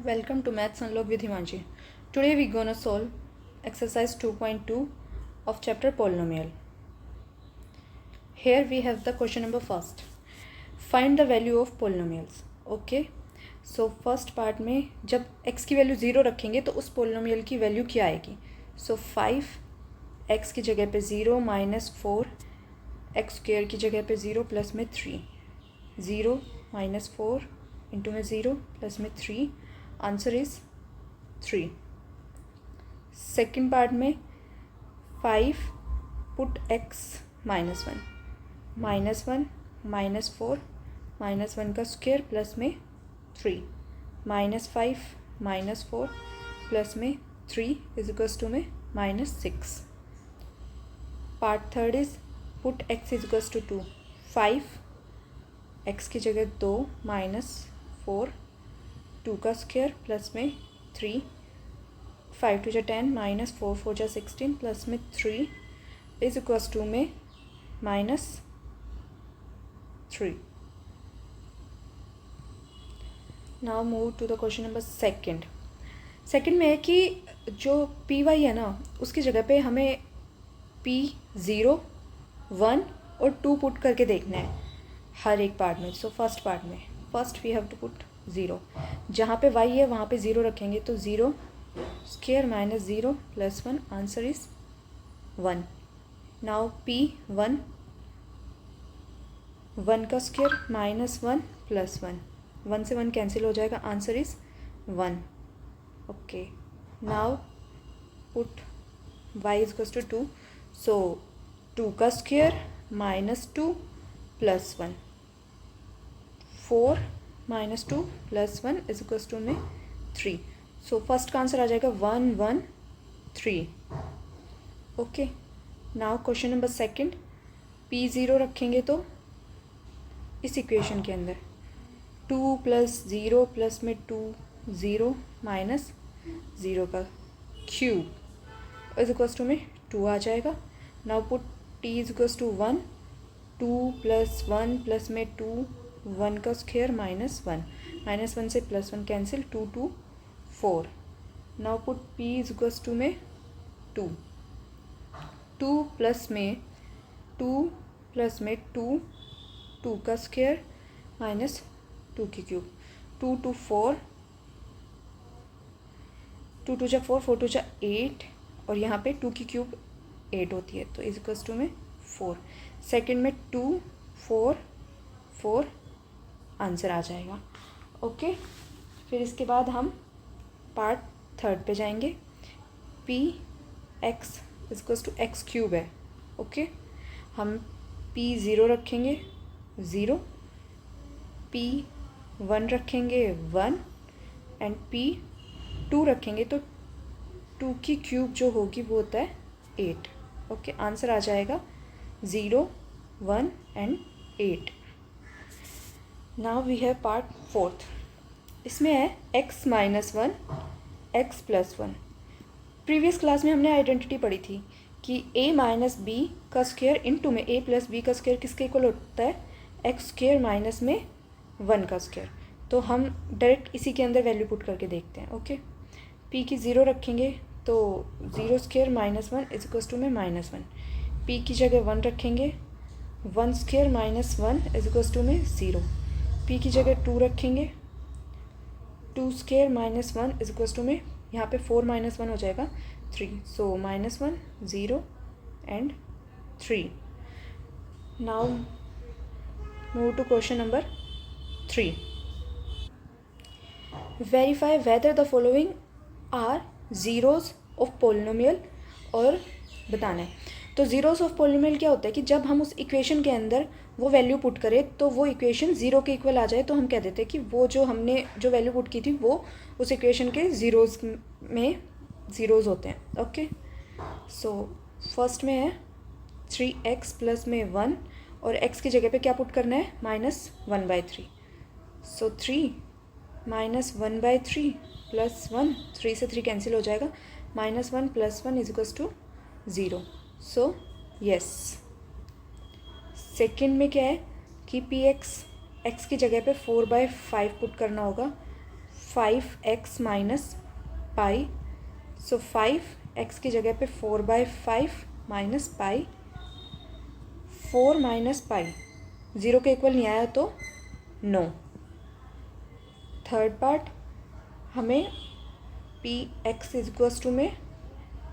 Welcome to Maths Unlocked with Himanshi. Today we gonna solve exercise 2.2 of chapter polynomial. Here we have the question number first. Find the value of polynomials. Okay. So first part में जब x की value 0 रखेंगे तो उस polynomial की value क्या आएगी. So 5 x की जगह पे 0 माइनस 4 एक्स स्क्वेयर की जगह पे 0 प्लस में 3 0 माइनस 4 इंटू में 0 प्लस में 3 आंसर इज 3. सेकेंड पार्ट में 5 put x minus 1 minus 4 minus 1 का स्क्वेयर प्लस में 3 माइनस 5 माइनस 4 प्लस में 3 इज इक्वल्स टू में minus 6. Part third is put x is equals to 2 5 x की जगह 2 माइनस 4 2 का स्क्वेयर प्लस में 3 5 टू जा 10 माइनस 4 4 जा 16 प्लस में 3 इज इक्वल्स टू में minus 3. Now move to the question number second में है कि जो पी वाई है ना उसकी जगह पे हमें p 0 1 और 2 पुट करके देखना है हर एक पार्ट में. सो फर्स्ट पार्ट में first we have to put 0. जहाँ पे y है वहाँ पे 0 रखेंगे तो 0 square minus 0 plus 1 answer is 1. Now p 1 1 का स्क्वेयर माइनस 1 प्लस 1 1 से 1 कैंसिल हो जाएगा answer is 1. Okay now put y is equals to 2 so 2 का square minus 2 plus 1 4 minus 2 plus 1 is equals to में 3. सो फर्स्ट का answer आ जाएगा 1 1 3. Okay now question number second p 0 रखेंगे तो इस इक्वेशन के अंदर 2 प्लस 0 प्लस में 2 0 माइनस 0 का क्यूब इज इक्वल्स टू में 2 आ जाएगा. Now put t is equals to 1 2 plus 1 plus में 2 1 का स्क्वेयर माइनस 1 से plus 1 cancel 2 2 4. Now put p is equals to में 2 प्लस में 2 का स्क्वेयर माइनस 2 की क्यूब 2 2 4 2 2 जा 4 4 2 जा 8 और यहाँ पे 2 की क्यूब 8 होती है तो इज इक्वल्स टू में 4. सेकेंड में 2 4 4 आंसर आ जाएगा. ओके फिर इसके बाद हम पार्ट थर्ड पे जाएंगे. p x is equals to x cube है. ओके हम p 0 रखेंगे 0 p 1 रखेंगे 1 एंड p 2 रखेंगे तो 2 की क्यूब जो होगी वो होता है 8. ओके आंसर आ जाएगा 0 1 and 8. Now we have part fourth. इसमें है x minus 1 x plus 1. Previous class में हमने आइडेंटिटी पढ़ी थी कि a माइनस बी का स्क्वेयर इंटू में a प्लस बी का स्क्वेयर किसके इक्वल होता है एक्स स्क्वेयर माइनस में 1 का स्क्वेयर. तो हम डायरेक्ट इसी के अंदर वैल्यू पुट करके देखते हैं. ओके p की 0 रखेंगे तो 0 square minus 1 is equals to में माइनस 1. p की जगह 1 रखेंगे 1 square minus 1 is equals to में 0. p की जगह 2 रखेंगे 2 square minus 1 is equals to में यहाँ पे 4 माइनस 1 हो जाएगा 3. So minus 1 0 and 3. Now move to question number 3. Verify whether the following are zeros of polynomial और बताना है. तो ज़ीरोज़ ऑफ पोलिनोमियल क्या होता है कि जब हम उस इक्वेशन के अंदर वो वैल्यू पुट करें तो वो इक्वेशन 0 के इक्वल आ जाए तो हम कह देते हैं कि वो जो हमने जो वैल्यू पुट की थी वो उस इक्वेशन के ज़ीरोज़ में ज़ीरोज़ होते हैं. ओके सो फर्स्ट में है 3x प्लस में 1 और x की जगह पे क्या पुट करना है माइनस 1/3. सो 3 माइनस 1/3 प्लस 1 3 से 3 कैंसिल हो जाएगा minus 1 plus 1 is equals to 0. So yes. Second में क्या है कि पी एक्स की जगह पे 4/5 पुट करना होगा. 5x माइनस पाई, सो 5x की जगह पे 4/5 माइनस पाई, 4 माइनस पाई 0 के इक्वल नहीं आया तो नो। थर्ड पार्ट, हमें पी एक्स इक्वल्स टू में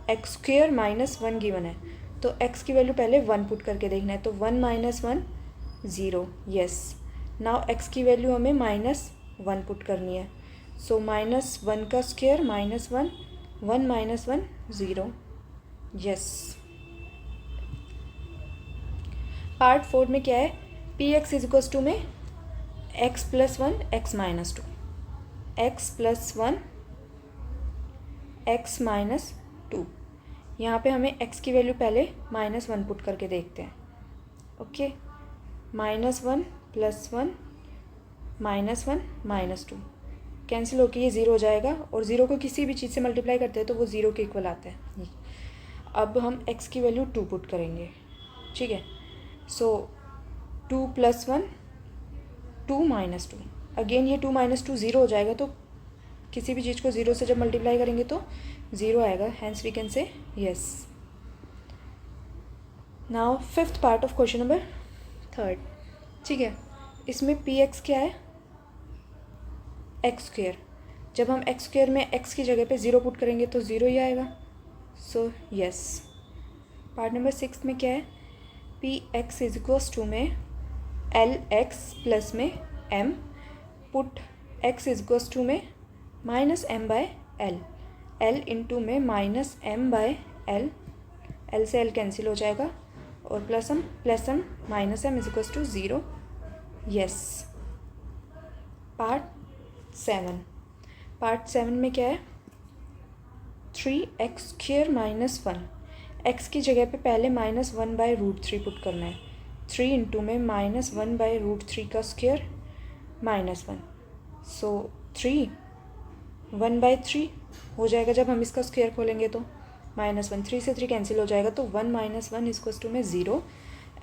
एक्स स्क्वेयर माइनस 1 गिवन है, तो x की वैल्यू पहले 1 पुट करके देखना है, तो 1 माइनस 1 0, यस। नाउ x की वैल्यू हमें -1 पुट करनी है, सो -1 का स्क्वेयर -1, 1 माइनस 1 0, यस। पार्ट 4 में क्या है, पी एक्स इक्वल्स टू में x plus 1 x minus 2, x plus 1 x minus 2। यहाँ पे हमें x की वैल्यू पहले -1 पुट करके देखते हैं, ओके। -1 प्लस 1 -1 -2 कैंसिल होकर ये 0 हो जाएगा, और 0 को किसी भी चीज़ से मल्टीप्लाई करते हैं तो वो 0 के इक्वल आता है। अब हम x की वैल्यू 2 पुट करेंगे, ठीक है। सो 2 प्लस 1 2 माइनस 2, अगेन ये 2 माइनस 2 0 हो जाएगा, तो किसी भी चीज़ को 0 से जब मल्टीप्लाई करेंगे तो 0 आएगा, hence we can say yes. Now fifth part of question number 3, ठीक है। इसमें पी एक्स क्या है, एक्स स्क्वेयर। जब हम एक्स स्क्वेयर में एक्स की जगह पे 0 पुट करेंगे तो 0 ही आएगा, सो यस। पार्ट नंबर 6 में क्या है, p x is equals to में एल एक्स प्लस में m, put x is equals to में -m/l, l इंटू में -m/l, l से l कैंसिल हो जाएगा, और plus m minus m is equals to 0, yes. Part 7 में क्या है, 3x स्क्वेयर माइनस 1, x की जगह पे पहले -1/√3 पुट करना है, 3 इंटू में -1/√3 का स्क्वेयर -1, सो 3 1/3 हो जाएगा जब हम इसका स्क्वेयर खोलेंगे तो -1, 3 से 3 कैंसिल हो जाएगा, तो 1 माइनस 1 इक्वल्स टू में 0।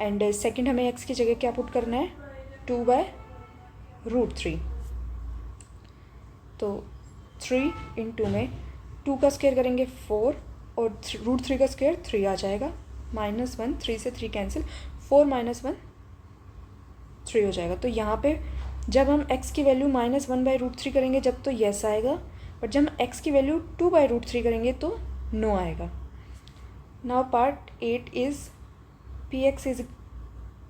एंड सेकंड हमें x की जगह क्या पुट करना है, 2/√3, तो 3 इंटू में 2 का स्क्वेयर करेंगे 4, और √3 का स्क्वेयर 3 आ जाएगा, -1, 3 से 3 कैंसिल, 4 माइनस 1 3 हो जाएगा। तो यहाँ पे जब हम x की वैल्यू -1/√3 करेंगे जब तो यस आएगा, बट जब हम x की वैल्यू 2/√3 करेंगे तो नो आएगा। Now part 8 is p x is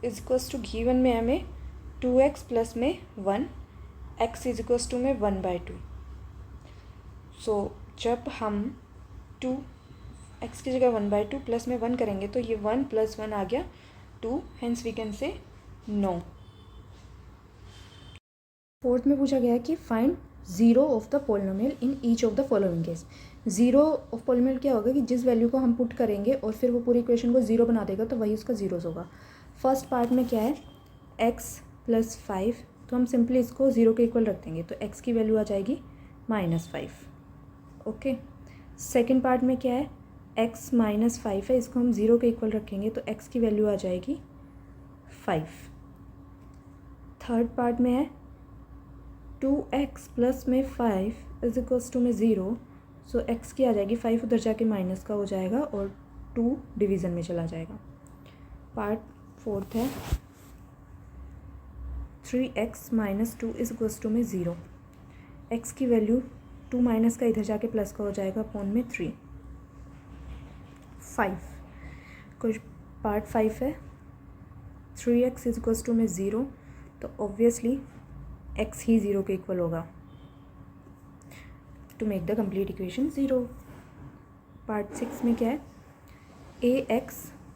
equals to given में हमें 2x प्लस में 1, x इज इक्वल्स टू में 1/2। सो जब हम 2 x की जगह 1/2 प्लस में 1 करेंगे तो ये 1 + 1 आ गया 2, hence we can say no. Fourth में पूछा गया है कि find 0 of the polynomial in each of the following case. 0 of polynomial क्या होगा कि जिस वैल्यू को हम पुट करेंगे और फिर वो पूरी इक्वेशन को 0 बना देगा तो वही उसका जीरोस होगा। फर्स्ट पार्ट में क्या है, x + 5, तो हम सिंपली इसको 0 के इक्वल रख देंगे, तो x की वैल्यू आ जाएगी -5, ओके। सेकेंड पार्ट में क्या है, x - 5 है, इसको हम 0 के इक्वल रखेंगे तो x की वैल्यू आ जाएगी 5। थर्ड पार्ट में है 2x प्लस में 5 इज इक्वल्स टू में 0, सो x की आ जाएगी 5, उधर जाके माइनस का हो जाएगा और 2 डिवीज़न में चला जाएगा। पार्ट फोर्थ है 3x - 2 इज इक्वल्स टू में 0, x की वैल्यू 2 माइनस का इधर जाके प्लस का हो जाएगा अपॉन में 3। 5 कुछ पार्ट 5 है 3x इज इक्वल्स टू में 0, तो ऑब्वियसली x ही 0 के इक्वल होगा to make the complete equation 0। Part 6 में क्या है, ax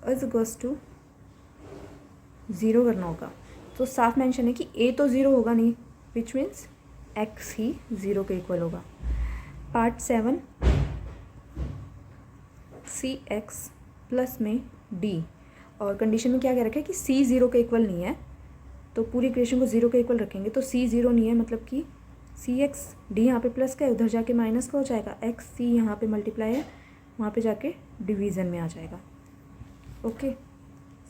इज इक्वल्स टू 0 करना होगा, तो साफ मेंशन है कि a तो 0 होगा नहीं, विच मीन्स x ही 0 के इक्वल होगा। पार्ट 7 cx प्लस में d, और कंडीशन में क्या कह रखा है कि c 0 के इक्वल नहीं है, तो पूरी इक्वेशन को 0 के इक्वल रखेंगे, तो c 0 नहीं है मतलब कि cx d यहाँ पे प्लस का है, उधर जाके माइनस का हो जाएगा, x c यहाँ पे मल्टीप्लाई है, वहाँ पे जाके डिवीज़न में आ जाएगा, okay.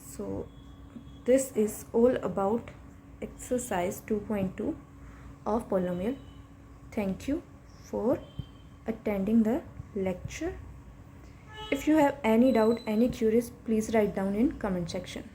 So this is all about exercise 2.2 of polynomial Thank you for attending the lecture. If you have any doubt, any queries, please write down in comment section.